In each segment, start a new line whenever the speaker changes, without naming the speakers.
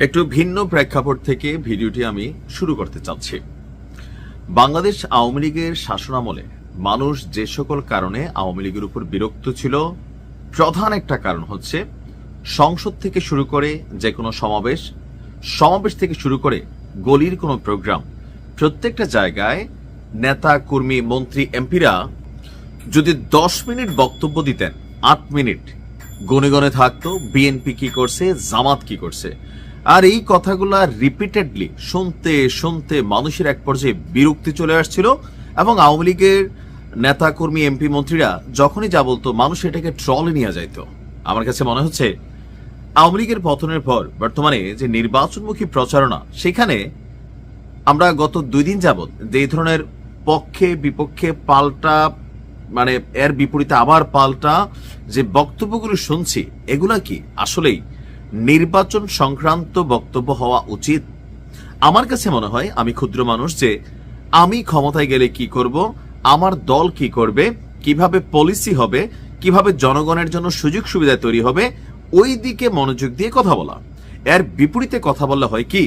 একটু ভিন্ন প্রেক্ষাপট থেকে ভিডিওটি আমি শুরু করতে চাচ্ছি। বাংলাদেশ আওয়ামী লীগের শাসনামলে মানুষ যে সকল কারণে আওয়ামী লীগের উপর বিরক্ত ছিল, প্রধান একটা কারণ হচ্ছে সংসদ থেকে শুরু করে যে কোনো সমাবেশ থেকে শুরু করে গলির কোনো প্রোগ্রাম, প্রত্যেকটা জায়গায় নেতা কর্মী মন্ত্রী এমপিরা যদি 10 মিনিট বক্তব্য দিতেন, 8 মিনিট গনে গনে থাকতো বিএনপি কি করছে, জামাত কি করছে। আর এই কথাগুলা রিপিটেডলি শুনতে শুনতে মানুষের এক পর্যায়ে বিরক্তি চলে আসছিল এবং আওয়ামী লীগের নেতা কর্মী এমপি মন্ত্রীরা যখনই যা বলতো মানুষ এটাকে ট্রলে নিয়ে যাইত। আমার কাছে মনে হচ্ছে আওয়ামী লীগের পতনের পর বর্তমানে যে নির্বাচনমুখী প্রচারণা, সেখানে আমরা গত 2 দিন যাবৎ যে ধরনের পক্ষে বিপক্ষে পাল্টা, মানে এর বিপরীতে আবার পাল্টা যে বক্তব্যগুলো শুনছি, এগুলা কি আসলেই নির্বাচন সংক্রান্ত বক্তব্য হওয়া উচিত? আমার কাছে মনে হয়, আমি ক্ষুদ্র মানুষ, যে আমি ক্ষমতায় গেলে কি করব, আমার দল কি করবে, কিভাবে পলিসি হবে, কিভাবে জনগণের জন্য সুযোগ সুবিধা তৈরি হবে, ওই দিকে মনোযোগ দিয়ে কথা বলা। এর বিপরীতে কথা বললে হয় কি,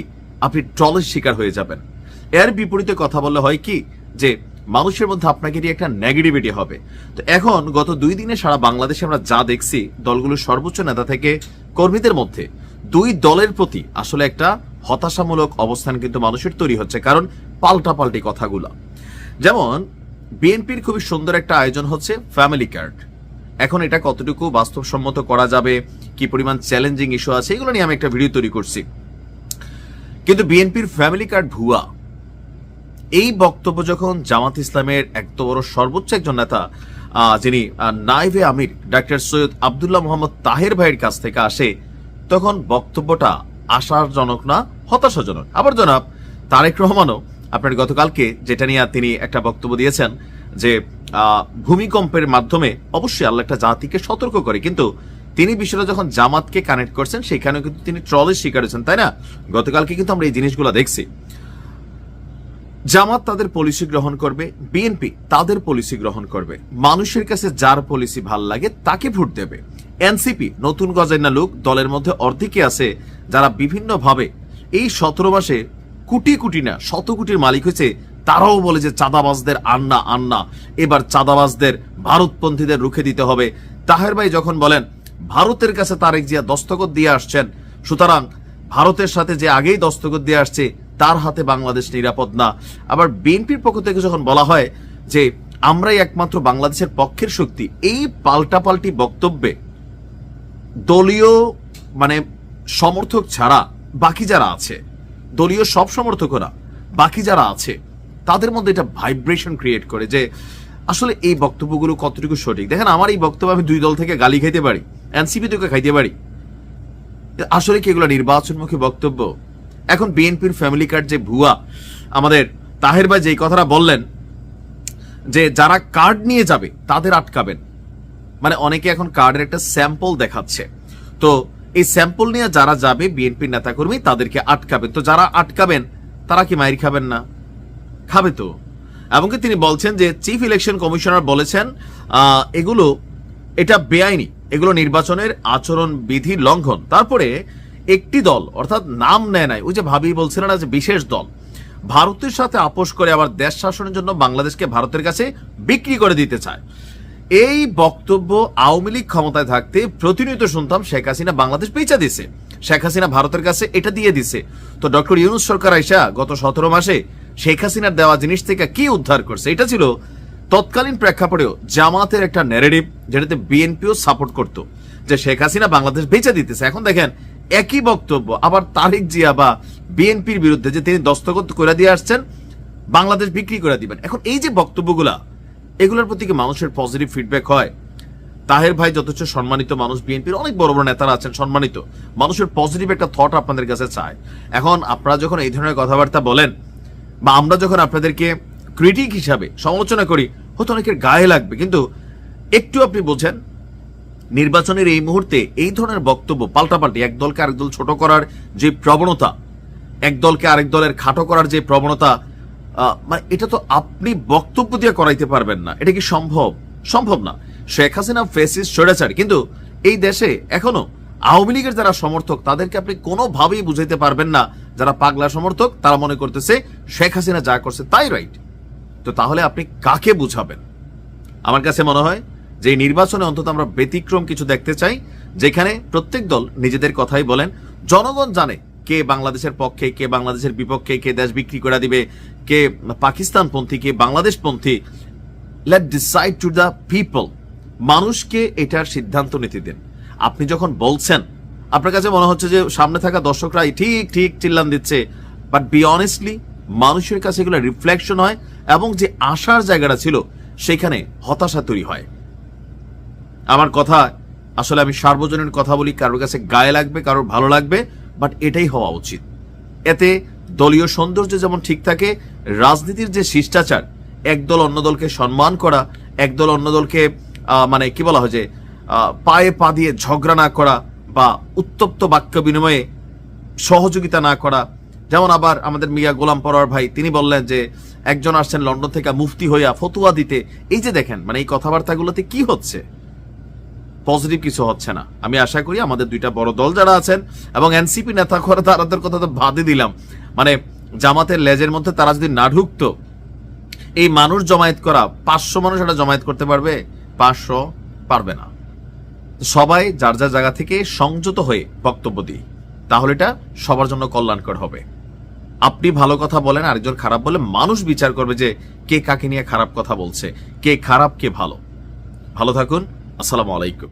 আপনি ট্রলের শিকার হয়ে যাবেন। এর বিপরীতে কথা বললে হয় কি, যে মানুষের মধ্যে আপনাকে নিয়ে একটা নেগেটিভিটি হবে। তো এখন গত 2 দিনে সারা বাংলাদেশে আমরা যা দেখছি, দলগুলোর সর্বোচ্চ নেতা থেকে কর্মীদের মধ্যে 2 দলের প্রতি আসলে একটা হতাশামূলক অবস্থান কিন্তু মানুষের তৈরি হচ্ছে, কারণ পাল্টাপাল্টি কথাগুলা। যেমন বিএনপির খুবই সুন্দর একটা আয়োজন হচ্ছে ফ্যামিলি কার্ড। এখন এটা কতটুকু বাস্তবসম্মত করা যাবে, কি পরিমাণ চ্যালেঞ্জিং ইস্যু আছে, এগুলো নিয়ে আমি একটা ভিডিও তৈরি করছি। কিন্তু বিএনপির ফ্যামিলি কার্ড ভুয়া, এই বক্তব্য যখন জামাত ইসলামের এত বড় সর্বোচ্চ একজন নেতা, যিনি নায়েবে আমির ডাক্তার সৈয়দ আব্দুল্লাহ মোহাম্মদ তাহের ভাইয়ের কাছ থেকে আসে, তখন বক্তব্যটা আশাজনক না, হতাশাজনক। আবার জনাব তারেক রহমানও আপনার গতকালকে যেটা নিয়ে তিনি একটা বক্তব্য দিয়েছেন, যে ভূমিকম্পের মাধ্যমে অবশ্যই আল্লাহ একটা জাতিকে সতর্ক করে, কিন্তু তিনি বিষয়টা যখন জামাতকে কানেক্ট করছেন, সেখানেও কিন্তু তিনি ট্রলের শিকার হয়েছেন, তাই না? গতকালকে কিন্তু আমরা এই জিনিসগুলো দেখছি। জামাত তাদের পলিসি গ্রহণ করবে, বিএনপি তাদের পলিসি গ্রহণ করবে, মানুষের কাছে যার পলিসি ভাল লাগে তাকে ভোট দেবে। এনসিপি নতুন গজাইনা লোক, দলের মধ্যে অর্ধেকই আছে যারা বিভিন্নভাবে এই 17 মাসে কোটি কোটি না 100 কোটির মালিক হয়েছে। তারাও বলে যে চাঁদাবাজদের আন্না, এবার চাঁদাবাজদের ভারতপন্থীদের রুখে দিতে হবে। তাহের ভাই যখন বলেন ভারতের কাছে তারেক জিয়া দস্তখত দিয়ে আসছেন, সুতরাং ভারতের সাথে যে আগেই দস্তখত দিয়ে আসছে তার হাতে বাংলাদেশ নিরাপদ না। আবার বিএনপির পক্ষ থেকে যখন বলা হয় যে আমরাই একমাত্র বাংলাদেশের পক্ষের শক্তি, এই পাল্টাপাল্টি বক্তব্যে দলীয় সমর্থক ছাড়া বাকি যারা আছে, দলীয় সব সমর্থকরা বাকি যারা আছে, তাদের মধ্যে এটা ভাইব্রেশন ক্রিয়েট করে যে আসলে এই বক্তব্যগুলো কতটুকু সঠিক। দেখেন, আমার এই বক্তব্য আমি 2 দল থেকে গালি খাইতে পারি, এনসিপি থেকে খাইতে পারি, আসলে কি এগুলো নির্বাচনমুখী বক্তব্য? এখন বিএনপির ফ্যামিলি কার্ড যে ভুয়া, আমাদের তাহের ভাই যেই কথাটা বললেন যে যারা কার্ড নিয়ে যাবে তাদের আটকাবেন, অনেকে এখন কার্ডের একটা স্যাম্পল দেখাচ্ছে, তো এই স্যাম্পল নিয়ে যারা যাবে বিএনপির নেতাকর্মী তাদেরকে আটকাবেন। তো যারা আটকাবেন তারা কি মাইর খাবেন না? খাবে তো। এমনকি তিনি বলছেন যে চিফ ইলেকশন কমিশনার বলেছেন এটা বেআইনি, এগুলো নির্বাচনের আচরণ বিধি লঙ্ঘন। তারপরে একটি দল, অর্থাৎ নাম নেয় নাই, ওই যে ভাবি বলছিলেন না যে বিশেষ দল, ভারতের সাথে আপোষ করে আবার দেশ শাসনের জন্য বাংলাদেশকে ভারতের কাছে বিক্রি করে দিতে চায়। এই বক্তব্য আওয়ামী লীগ ক্ষমতায় থাকতে প্রতিনিয়ত শুনতাম। শেখ হাসিনা বাংলাদেশ বেচা দিছে, শেখ হাসিনা ভারতের কাছে এটা দিয়ে দিছে। তো ডক্টর ইউনূস সরকার আইসা গত 17 মাসে শেখ হাসিনার দেওয়া জিনিস থেকে কি উদ্ধার করছে? এটা ছিল তৎকালীন প্রেক্ষাপটেও জামাতের একটা ন্যারেটিভ, যেটাতে বিএনপিও সাপোর্ট করতো যে শেখ হাসিনা বাংলাদেশ বেচা দিতেছে। এখন দেখেন একই বক্তব্য আবার তারেক জিয়া বা বিএনপির বিরুদ্ধে, যে তিনি দস্তখত করে দিয়ে আসছেন বাংলাদেশ বিক্রি করে দিবেন। এখন এই যে বক্তব্যগুলা, এগুলোর প্রতি কি মানুষের পজিটিভ ফিডব্যাক হয়? তাহের ভাই যথেষ্ট সম্মানিত মানুষ, বিএনপির অনেক বড় বড় নেতারা আছেন সম্মানিত, মানুষের পজিটিভ একটা থট আপনাদের কাছে চায়। এখন আপনারা যখন এই ধরনের কথাবার্তা বলেন, বা আমরা যখন আপনাদেরকে ক্রিটিক হিসাবে সমালোচনা করি, হয়তো অনেকের গায়ে লাগবে, কিন্তু একটু আপনি বোঝেন নির্বাচনের এই মুহূর্তে এই ধরনের বক্তব্য পাল্টাপাল্টি, এক দলকে আরেক দল ছোট করার যে প্রবণতা, এক দলকে আরেক দলের খাটো করার যে প্রবণতা, এটা তো আপনি বক্তব্য দিয়ে করাইতে পারবেন না। এটা কি সম্ভব? সম্ভব না। শেখ হাসিনা ফেসিস্ট স্বৈরাচার, কিন্তু এই দেশে এখনো আওয়ামী লীগের যারা সমর্থক তাদেরকে আপনি কোনোভাবেই বুঝাইতে পারবেন না, যারা পাগলা সমর্থক তারা মনে করতেছে শেখ হাসিনা যা করছে তাই রাইট। তো তাহলে আপনি কাকে বুঝাবেন? আমার কাছে মনে হয় যে এই নির্বাচনে অন্তত আমরা ব্যতিক্রম কিছু দেখতে চাই, যেখানে প্রত্যেক দল নিজেদের কথাই বলেন, জনগণ জানে কে বাংলাদেশের পক্ষে, কে বাংলাদেশের বিপক্ষে, কে দেশ বিক্রি করে দিবে, কে পাকিস্তানপন্থী, কে বাংলাদেশপন্থী। Let decide to the people. মানুষকে এটার সিদ্ধান্ত নিতে দেন। আপনি যখন বলছেন, আপনার কাছে মনে হচ্ছে যে সামনে থাকা দর্শকরা ঠিক ঠিক চিল্লান দিচ্ছে, বাট বি অনেস্টলি মানুষের কাছে এগুলো রিফ্লেকশন হয়, এবং যে আশার জায়গাটা ছিল সেখানে হতাশা তৈরি হয়। আমার কথা আসলে আমি সার্বজনীন কথা বলি, কারোর কাছে গায়ে লাগবে, কারোর ভালো লাগবে, বাট এটাই হওয়া উচিত। এতে দলীয় সৌন্দর্য যেমন ঠিক থাকে, রাজনীতির যে শিষ্টাচার, একদল অন্য দলকে সম্মান করা, একদল অন্য দলকে মানে কি বলা হয় যে পায়ে পা দিয়ে ঝগড়া না করা বা উত্তপ্ত বাক্য বিনিময়ে সহযোগিতা না করা। যেমন আবার আমাদের মিয়া গোলাম পরোয়ার ভাই তিনি বললেন যে একজন আসছেন লন্ডন থেকে মুফতি হইয়া ফতুয়া দিতে। এই যে দেখেন, মানে এই কথাবার্তাগুলোতে কি হচ্ছে? পজিটিভ কিছু হচ্ছে না। আমি আশা করি আমাদের দুইটা বড় দল যারা আছেন এবং এনসিপি নেতা করে তাদের কথা তো বাদে দিলাম, মানে জামাতের লেজের মধ্যে তারা যদি না ঢুকতো, এই মানুষ জমায়েত করা 500 মানুষ এটা জমায়েত করতে পারবে? 500 পারবে না। সবাই যার যার জায়গা থেকে সংযত হয়ে বক্তব্য দিই, তাহলে এটা সবার জন্য কল্যাণকর হবে। আপনি ভালো কথা বলেন, আরেকজন খারাপ বলে, মানুষ বিচার করবে যে কে কাকে নিয়ে খারাপ কথা বলছে, কে খারাপ কে ভালো। ভালো থাকুন। আসসালামু আলাইকুম।